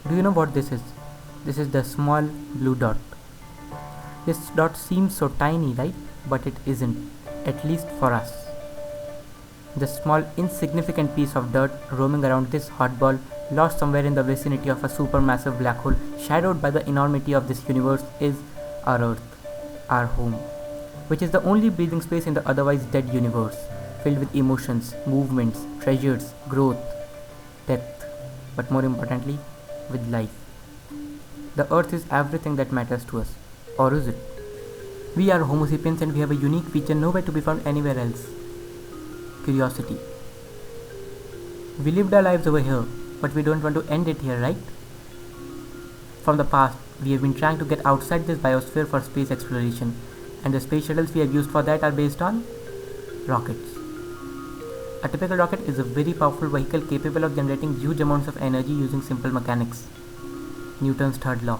Do you know what this is? This is the small blue dot. This dot seems so tiny, right? But it isn't, at least for us. The small insignificant piece of dirt roaming around this hot ball, lost somewhere in the vicinity of a supermassive black hole shadowed by the enormity of this universe, is our Earth, our home, which is the only breathing space in the otherwise dead universe, filled with emotions, movements, treasures, growth, death, but more importantly, with life. The Earth is everything that matters to us, or is it? We are Homo sapiens and we have a unique feature nowhere to be found anywhere else: curiosity. We lived our lives over here, but we don't want to end it here, right? From the past, we have been trying to get outside this biosphere for space exploration, and the space shuttles we have used for that are based on rockets. A typical rocket is a very powerful vehicle capable of generating huge amounts of energy using simple mechanics. Newton's third law.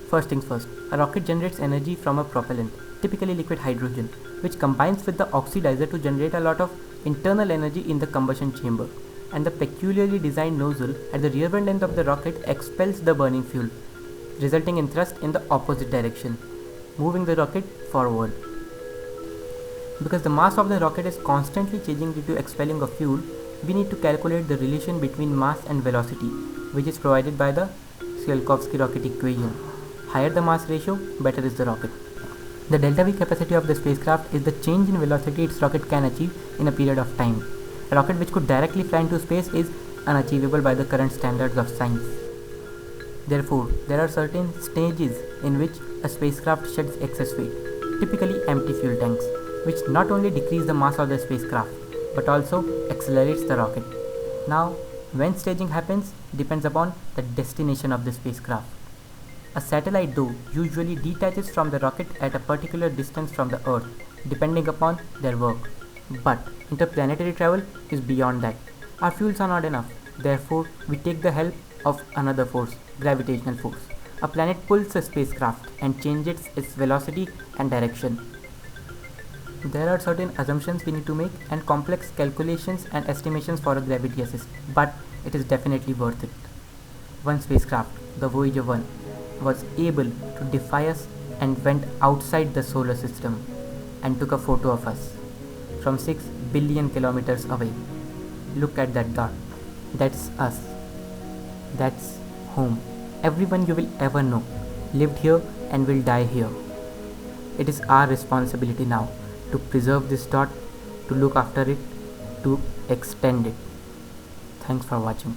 First things first, a rocket generates energy from a propellant, typically liquid hydrogen, which combines with the oxidizer to generate a lot of internal energy in the combustion chamber, and the peculiarly designed nozzle at the rear end of the rocket expels the burning fuel, resulting in thrust in the opposite direction, moving the rocket forward. Because the mass of the rocket is constantly changing due to expelling of fuel, we need to calculate the relation between mass and velocity, which is provided by the Tsiolkovsky rocket equation. Higher the mass ratio, better is the rocket. The delta V capacity of the spacecraft is the change in velocity its rocket can achieve in a period of time. A rocket which could directly fly into space is unachievable by the current standards of science. Therefore, there are certain stages in which a spacecraft sheds excess weight, typically empty fuel tanks, which not only decrease the mass of the spacecraft, but also accelerates the rocket. Now, when staging happens depends upon the destination of the spacecraft. A satellite, though, usually detaches from the rocket at a particular distance from the Earth, depending upon their work. But interplanetary travel is beyond that. Our fuels are not enough. Therefore, we take the help of another force, gravitational force. A planet pulls a spacecraft and changes its velocity and direction. There are certain assumptions we need to make and complex calculations and estimations for a gravity assist, but it is definitely worth it. One spacecraft, the Voyager 1, was able to defy us and went outside the solar system and took a photo of us from 6 billion kilometers away. Look at that dot. That's us. That's home. Everyone you will ever know lived here and will die here. It is our responsibility now to preserve this dot, to look after it, to extend it. Thanks for watching.